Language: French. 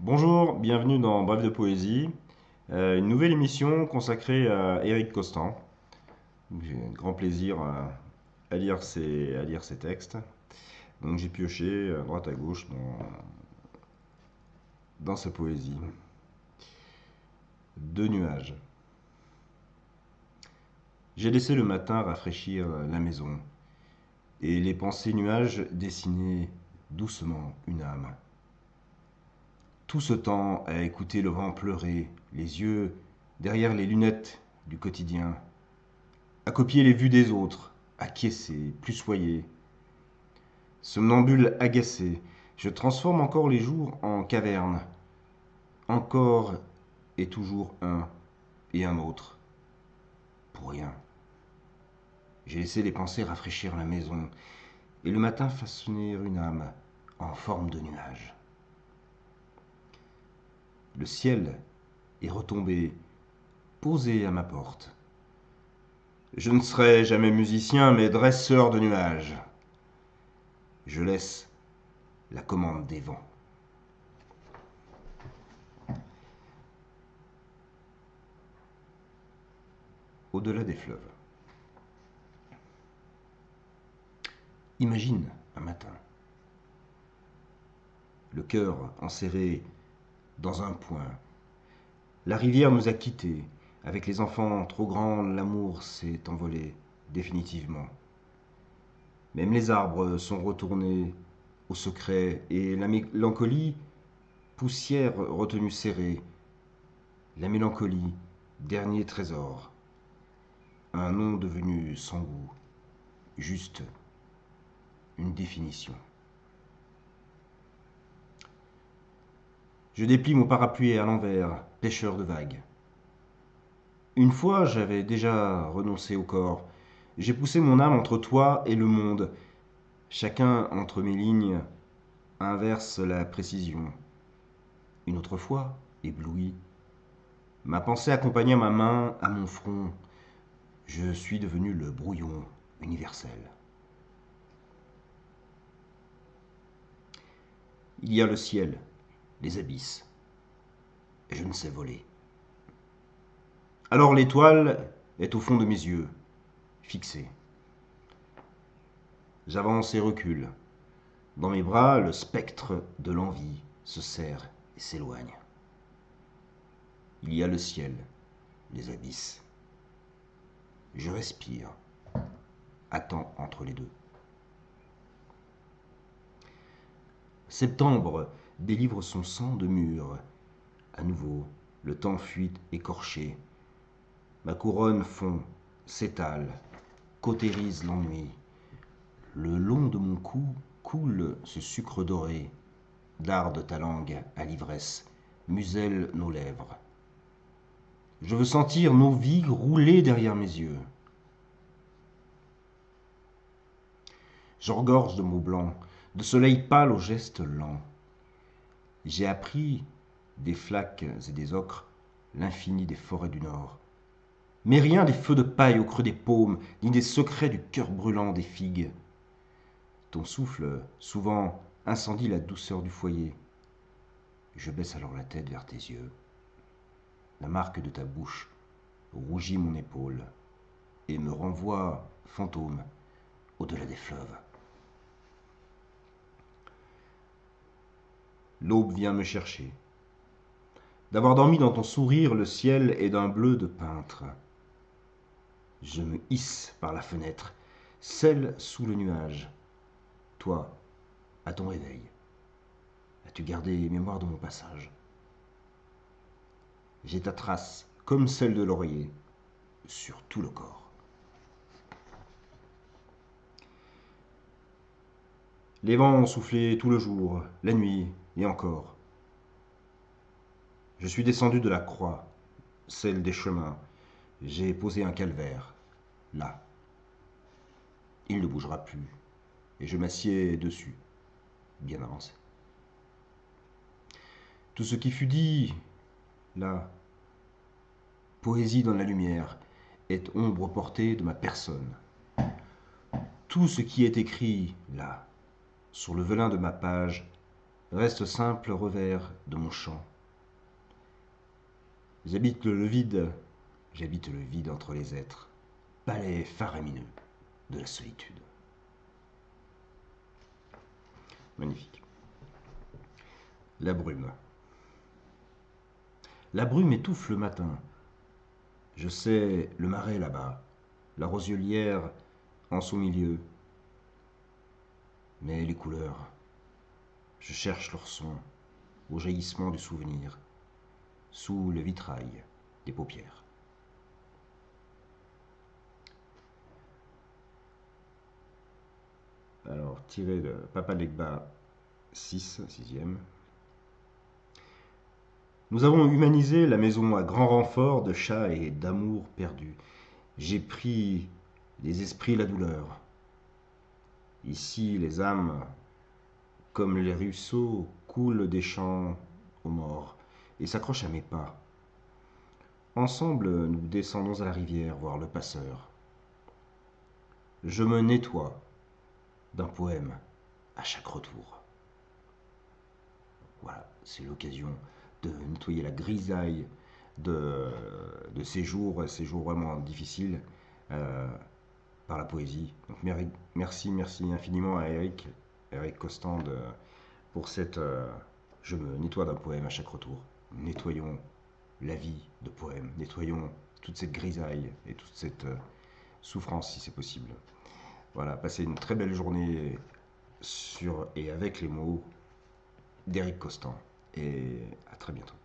Bonjour, bienvenue dans Bref de Poésie, une nouvelle émission consacrée à Éric Costan. J'ai un grand plaisir à lire ses textes. Donc j'ai pioché à droite à gauche dans sa poésie. Deux nuages. J'ai laissé le matin rafraîchir la maison, et les pensées nuages dessinaient doucement une âme. Tout ce temps à écouter le vent pleurer, les yeux derrière les lunettes du quotidien, à copier les vues des autres, acquiescer, plussoyer. Somnambule agacé, je transforme encore les jours en cavernes, encore et toujours un et un autre, pour rien. J'ai laissé les pensées rafraîchir la maison, et le matin façonner une âme en forme de nuage. Le ciel est retombé, posé à ma porte. Je ne serai jamais musicien, mais dresseur de nuages. Je laisse la commande des vents. Au-delà des fleuves. Imagine un matin, le cœur enserré dans un point. La rivière nous a quittés. Avec les enfants trop grands, l'amour s'est envolé définitivement. Même les arbres sont retournés au secret et la mélancolie, poussière retenue serrée. La mélancolie, dernier trésor. Un nom devenu sans goût, juste une définition. Je déplie mon parapluie à l'envers, pêcheur de vagues. Une fois, j'avais déjà renoncé au corps. J'ai poussé mon âme entre toi et le monde. Chacun entre mes lignes inverse la précision. Une autre fois, ébloui, ma pensée accompagna ma main à mon front. Je suis devenu le brouillon universel. Il y a le ciel, les abysses. Et je ne sais voler. Alors l'étoile est au fond de mes yeux, fixée. J'avance et recule. Dans mes bras, le spectre de l'envie se serre et s'éloigne. Il y a le ciel, les abysses. Je respire, attends entre les deux. Septembre délivre son sang de mûre. À nouveau, le temps fuit écorché. Ma couronne fond, s'étale, cautérise l'ennui. Le long de mon cou coule ce sucre doré. Darde ta langue à l'ivresse, muselle nos lèvres. Je veux sentir nos vies rouler derrière mes yeux. J'engorge de mots blancs, de soleil pâle aux gestes lents. J'ai appris des flaques et des ocres l'infini des forêts du Nord. Mais rien des feux de paille au creux des paumes, ni des secrets du cœur brûlant des figues. Ton souffle, souvent, incendie la douceur du foyer. Je baisse alors la tête vers tes yeux. La marque de ta bouche rougit mon épaule et me renvoie, fantôme, au-delà des fleuves. L'aube vient me chercher. D'avoir dormi dans ton sourire, le ciel est d'un bleu de peintre. Je me hisse par la fenêtre, celle sous le nuage. Toi, à ton réveil, as-tu gardé mémoire de mon passage? J'ai ta trace, comme celle de l'oreiller, sur tout le corps. Les vents ont soufflé tout le jour, la nuit et encore. Je suis descendu de la croix, celle des chemins. J'ai posé un calvaire, là. Il ne bougera plus, et je m'assieds dessus, bien avancé. Tout ce qui fut dit, là, poésie dans la lumière, est ombre portée de ma personne. Tout ce qui est écrit, là, sur le velin de ma page, reste simple revers de mon chant. J'habite le vide entre les êtres, palais faramineux de la solitude. Magnifique. La brume. La brume étouffe le matin. Je sais le marais là-bas, la rosielière en son milieu. Mais les couleurs, je cherche leur son au jaillissement du souvenir, sous le vitrail des paupières. Alors, tiré de Papa Legba 6, 6e. Nous avons humanisé la maison à grand renfort de chats et d'amour perdu. J'ai pris des esprits la douleur. Ici, les âmes, comme les ruisseaux, coulent des champs aux morts et s'accrochent à mes pas. Ensemble, nous descendons à la rivière voir le passeur. Je me nettoie d'un poème à chaque retour. Voilà, c'est l'occasion de nettoyer la grisaille de ces jours vraiment difficiles par la poésie. Donc merci infiniment à Eric Costan pour cette je me nettoie d'un poème à chaque retour. Nettoyons la vie de poème, nettoyons toute cette grisaille et toute cette souffrance si c'est possible. Voilà, passez une très belle journée sur et avec les mots d'Eric Costan et à très bientôt.